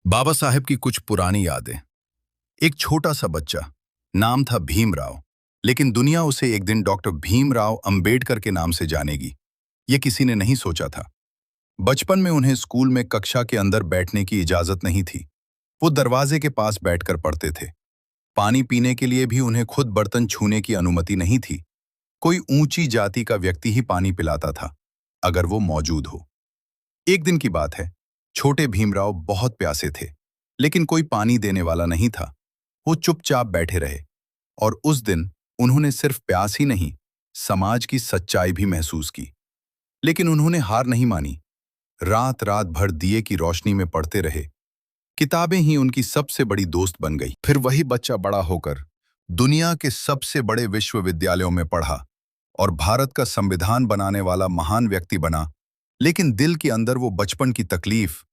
बाबा साहेब की कुछ पुरानी यादें। एक छोटा सा बच्चा, नाम था भीमराव, लेकिन दुनिया उसे एक दिन डॉक्टर भीमराव अंबेडकर के नाम से जानेगी, ये किसी ने नहीं सोचा था। बचपन में उन्हें स्कूल में कक्षा के अंदर बैठने की इजाजत नहीं थी। वो दरवाजे के पास बैठकर पढ़ते थे। पानी पीने के लिए भी उन्हें खुद बर्तन छूने की अनुमति नहीं थी। कोई ऊंची जाति का व्यक्ति ही पानी पिलाता था, अगर वो मौजूद हो। एक दिन की बात है, छोटे भीमराव बहुत प्यासे थे, लेकिन कोई पानी देने वाला नहीं था। वो चुपचाप बैठे रहे, और उस दिन उन्होंने सिर्फ प्यास ही नहीं, समाज की सच्चाई भी महसूस की। लेकिन उन्होंने हार नहीं मानी। रात रात भर दिए की रोशनी में पढ़ते रहे। किताबें ही उनकी सबसे बड़ी दोस्त बन गई। फिर वही बच्चा बड़ा होकर दुनिया के सबसे बड़े विश्वविद्यालयों में पढ़ा और भारत का संविधान बनाने वाला महान व्यक्ति बना। लेकिन दिल के अंदर वो बचपन की तकलीफ,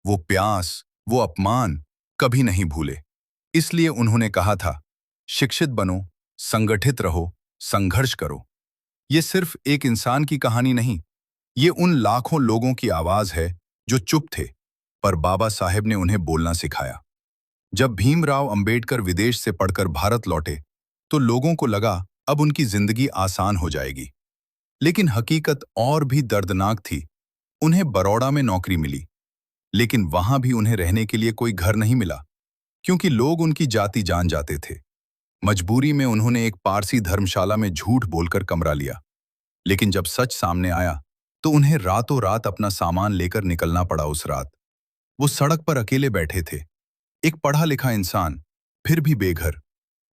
वो प्यास, वो अपमान कभी नहीं भूले। इसलिए उन्होंने कहा था, शिक्षित बनो, संगठित रहो, संघर्ष करो। ये सिर्फ एक इंसान की कहानी नहीं, ये उन लाखों लोगों की आवाज है जो चुप थे, पर बाबा साहेब ने उन्हें बोलना सिखाया। जब भीमराव अंबेडकर विदेश से पढ़कर भारत लौटे, तो लोगों को लगा अब उनकी जिंदगी आसान हो जाएगी। लेकिन हकीकत और भी दर्दनाक थी। उन्हें बड़ौदा में नौकरी मिली, लेकिन वहां भी उन्हें रहने के लिए कोई घर नहीं मिला, क्योंकि लोग उनकी जाति जान जाते थे। मजबूरी में उन्होंने एक पारसी धर्मशाला में झूठ बोलकर कमरा लिया। लेकिन जब सच सामने आया, तो उन्हें रातों रात अपना सामान लेकर निकलना पड़ा। उस रात वो सड़क पर अकेले बैठे थे, एक पढ़ा लिखा इंसान, फिर भी बेघर।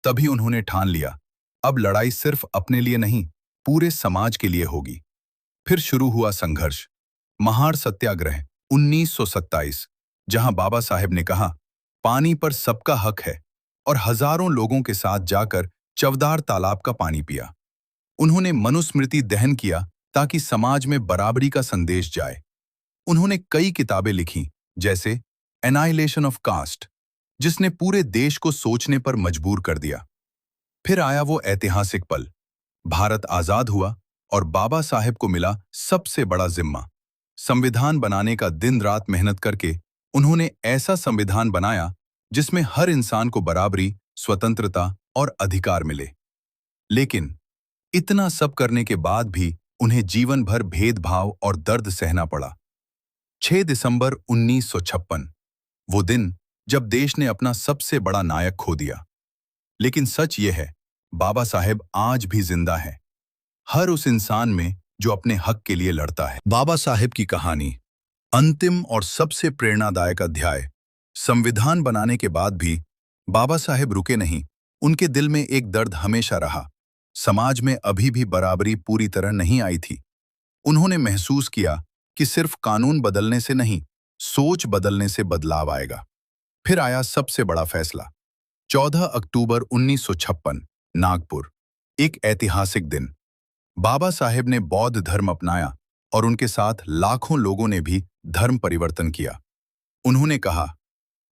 तभी उन्होंने ठान लिया, अब लड़ाई सिर्फ अपने लिए नहीं, पूरे समाज के लिए होगी। फिर शुरू हुआ संघर्ष। महार सत्याग्रह 1927, जहां बाबा साहेब ने कहा, पानी पर सबका हक है, और हजारों लोगों के साथ जाकर चवदार तालाब का पानी पिया। उन्होंने मनुस्मृति दहन किया ताकि समाज में बराबरी का संदेश जाए। उन्होंने कई किताबें लिखीं, जैसे एनाइलेशन ऑफ कास्ट, जिसने पूरे देश को सोचने पर मजबूर कर दिया। फिर आया वो ऐतिहासिक पल, भारत आजाद हुआ और बाबा साहेब को मिला सबसे बड़ा जिम्मा। संविधान बनाने का दिन रात मेहनत करके उन्होंने ऐसा संविधान बनाया जिसमें हर इंसान को बराबरी, स्वतंत्रता और अधिकार मिले। लेकिन इतना सब करने के बाद भी उन्हें जीवन भर भेदभाव और दर्द सहना पड़ा। 6 दिसंबर 1956, वो दिन जब देश ने अपना सबसे बड़ा नायक खो दिया। लेकिन सच ये है, बाबा साहेब आज भी जिंदा है, हर उस इंसान में जो अपने हक के लिए लड़ता है। बाबा साहेब की कहानी, अंतिम और सबसे प्रेरणादायक अध्याय। संविधान बनाने के बाद भी बाबा साहेब रुके नहीं। उनके दिल में एक दर्द हमेशा रहा। समाज में अभी भी बराबरी पूरी तरह नहीं आई थी। उन्होंने महसूस किया कि सिर्फ कानून बदलने से नहीं, सोच बदलने से बदलाव आएगा। फिर आया सबसे बड़ा फैसला, 14 अक्टूबर 1956, नागपुर, एक ऐतिहासिक दिन। बाबा साहेब ने बौद्ध धर्म अपनाया और उनके साथ लाखों लोगों ने भी धर्म परिवर्तन किया। उन्होंने कहा,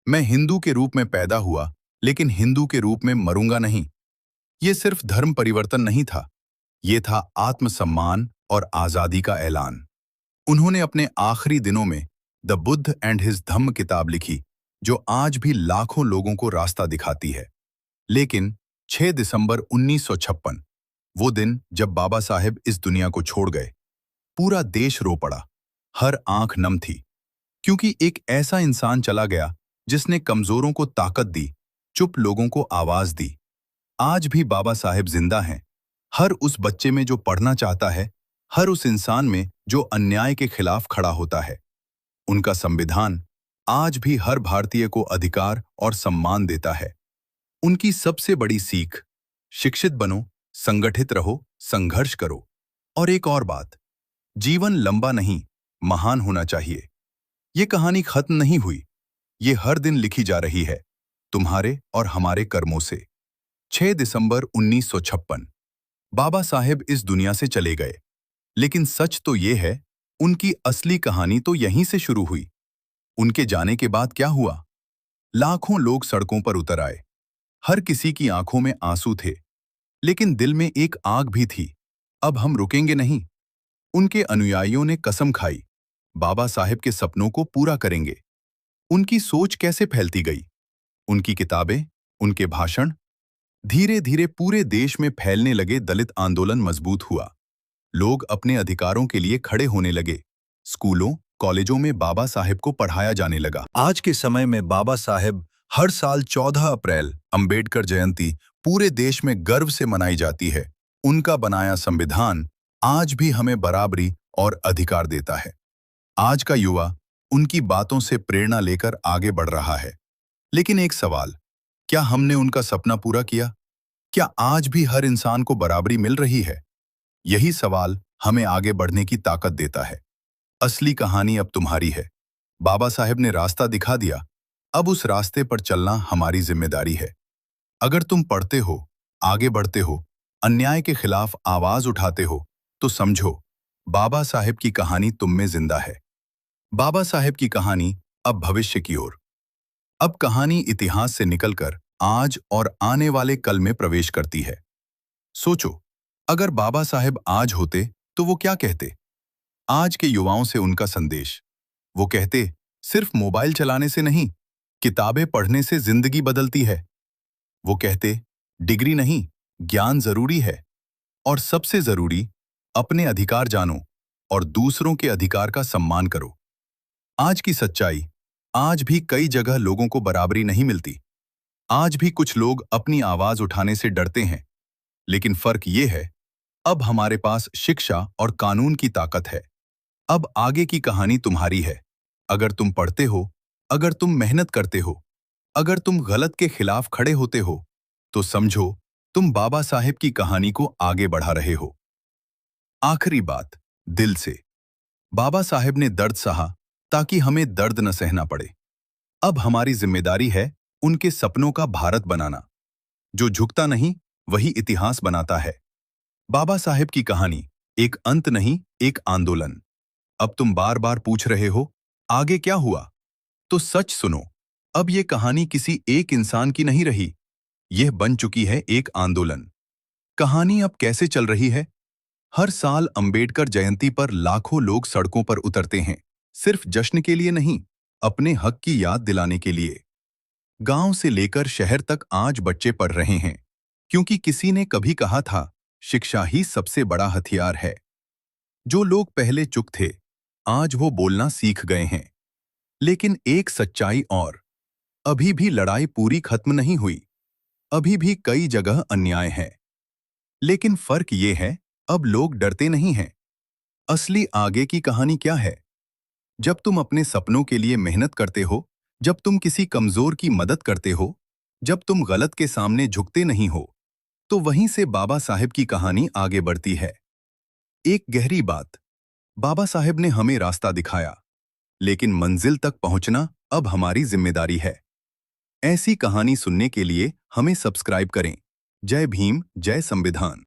मैं हिंदू के रूप में पैदा हुआ, लेकिन हिंदू के रूप में मरूंगा नहीं। ये सिर्फ धर्म परिवर्तन नहीं था, ये था आत्मसम्मान और आजादी का ऐलान। उन्होंने अपने आखिरी दिनों में द बुद्ध एंड हिज धम्म किताब लिखी, जो आज भी लाखों लोगों को रास्ता दिखाती है। लेकिन 6 दिसंबर 1956, वो दिन जब बाबा साहेब इस दुनिया को छोड़ गए, पूरा देश रो पड़ा, हर आंख नम थी, क्योंकि एक ऐसा इंसान चला गया जिसने कमजोरों को ताकत दी, चुप लोगों को आवाज दी। आज भी बाबा साहेब जिंदा हैं, हर उस बच्चे में जो पढ़ना चाहता है, हर उस इंसान में जो अन्याय के खिलाफ खड़ा होता है। उनका संविधान आज भी हर भारतीय को अधिकार और सम्मान देता है। उनकी सबसे बड़ी सीख, शिक्षित बनो, संगठित रहो, संघर्ष करो। और एक और बात, जीवन लंबा नहीं, महान होना चाहिए। ये कहानी खत्म नहीं हुई, ये हर दिन लिखी जा रही है, तुम्हारे और हमारे कर्मों से। 6 दिसंबर 1956, बाबा साहेब इस दुनिया से चले गए, लेकिन सच तो ये है, उनकी असली कहानी तो यहीं से शुरू हुई। उनके जाने के बाद क्या हुआ? लाखों लोग सड़कों पर उतर आए, हर किसी की आंखों में आंसू थे, लेकिन दिल में एक आग भी थी, अब हम रुकेंगे नहीं। उनके अनुयायियों ने कसम खाई, बाबा साहेब के सपनों को पूरा करेंगे। उनकी सोच कैसे फैलती गई, उनकी किताबें, उनके भाषण, धीरे धीरे पूरे देश में फैलने लगे। दलित आंदोलन मजबूत हुआ। लोग अपने अधिकारों के लिए खड़े होने लगे। स्कूलों, कॉलेजों में बाबा साहेब को पढ़ाया जाने लगा। आज के समय में बाबा साहेब हर साल 14 अप्रैल अंबेडकर जयंती पूरे देश में गर्व से मनाई जाती है। उनका बनाया संविधान आज भी हमें बराबरी और अधिकार देता है। आज का युवा उनकी बातों से प्रेरणा लेकर आगे बढ़ रहा है। लेकिन एक सवाल, क्या हमने उनका सपना पूरा किया? क्या आज भी हर इंसान को बराबरी मिल रही है? यही सवाल हमें आगे बढ़ने की ताकत देता है। असली कहानी अब तुम्हारी है। बाबा साहेब ने रास्ता दिखा दिया, अब उस रास्ते पर चलना हमारी जिम्मेदारी है। अगर तुम पढ़ते हो, आगे बढ़ते हो, अन्याय के खिलाफ आवाज उठाते हो, तो समझो बाबा साहेब की कहानी तुम में जिंदा है। बाबा साहेब की कहानी अब भविष्य की ओर। अब कहानी इतिहास से निकलकर आज और आने वाले कल में प्रवेश करती है। सोचो, अगर बाबा साहेब आज होते तो वो क्या कहते? आज के युवाओं से उनका संदेश, वो कहते, सिर्फ मोबाइल चलाने से नहीं, किताबें पढ़ने से जिंदगी बदलती है। वो कहते, डिग्री नहीं, ज्ञान जरूरी है, और सबसे जरूरी, अपने अधिकार जानो और दूसरों के अधिकार का सम्मान करो। आज की सच्चाई, आज भी कई जगह लोगों को बराबरी नहीं मिलती। आज भी कुछ लोग अपनी आवाज उठाने से डरते हैं। लेकिन फर्क ये है, अब हमारे पास शिक्षा और कानून की ताकत है। अब आगे की कहानी तुम्हारी है। अगर तुम पढ़ते हो, अगर तुम मेहनत करते हो, अगर तुम गलत के खिलाफ खड़े होते हो, तो समझो तुम बाबा साहेब की कहानी को आगे बढ़ा रहे हो। आखिरी बात, दिल से, बाबा साहेब ने दर्द सहा ताकि हमें दर्द न सहना पड़े। अब हमारी जिम्मेदारी है उनके सपनों का भारत बनाना। जो झुकता नहीं, वही इतिहास बनाता है। बाबा साहेब की कहानी एक अंत नहीं, एक आंदोलन। अब तुम बार बार पूछ रहे हो, आगे क्या हुआ? तो सच सुनो, अब ये कहानी किसी एक इंसान की नहीं रही, यह बन चुकी है एक आंदोलन। कहानी अब कैसे चल रही है? हर साल अंबेडकर जयंती पर लाखों लोग सड़कों पर उतरते हैं, सिर्फ जश्न के लिए नहीं, अपने हक की याद दिलाने के लिए। गांव से लेकर शहर तक आज बच्चे पढ़ रहे हैं, क्योंकि किसी ने कभी कहा था, शिक्षा ही सबसे बड़ा हथियार है। जो लोग पहले चुप थे, आज वो बोलना सीख गए हैं। लेकिन एक सच्चाई और, अभी भी लड़ाई पूरी खत्म नहीं हुई। अभी भी कई जगह अन्याय है। लेकिन फर्क ये है, अब लोग डरते नहीं हैं। असली आगे की कहानी क्या है? जब तुम अपने सपनों के लिए मेहनत करते हो, जब तुम किसी कमजोर की मदद करते हो, जब तुम गलत के सामने झुकते नहीं हो, तो वहीं से बाबा साहेब की कहानी आगे बढ़ती है। एक गहरी बात, बाबा साहेब ने हमें रास्ता दिखाया, लेकिन मंजिल तक पहुंचना अब हमारी जिम्मेदारी है। ऐसी कहानी सुनने के लिए हमें सब्सक्राइब करें। जय भीम, जय संविधान।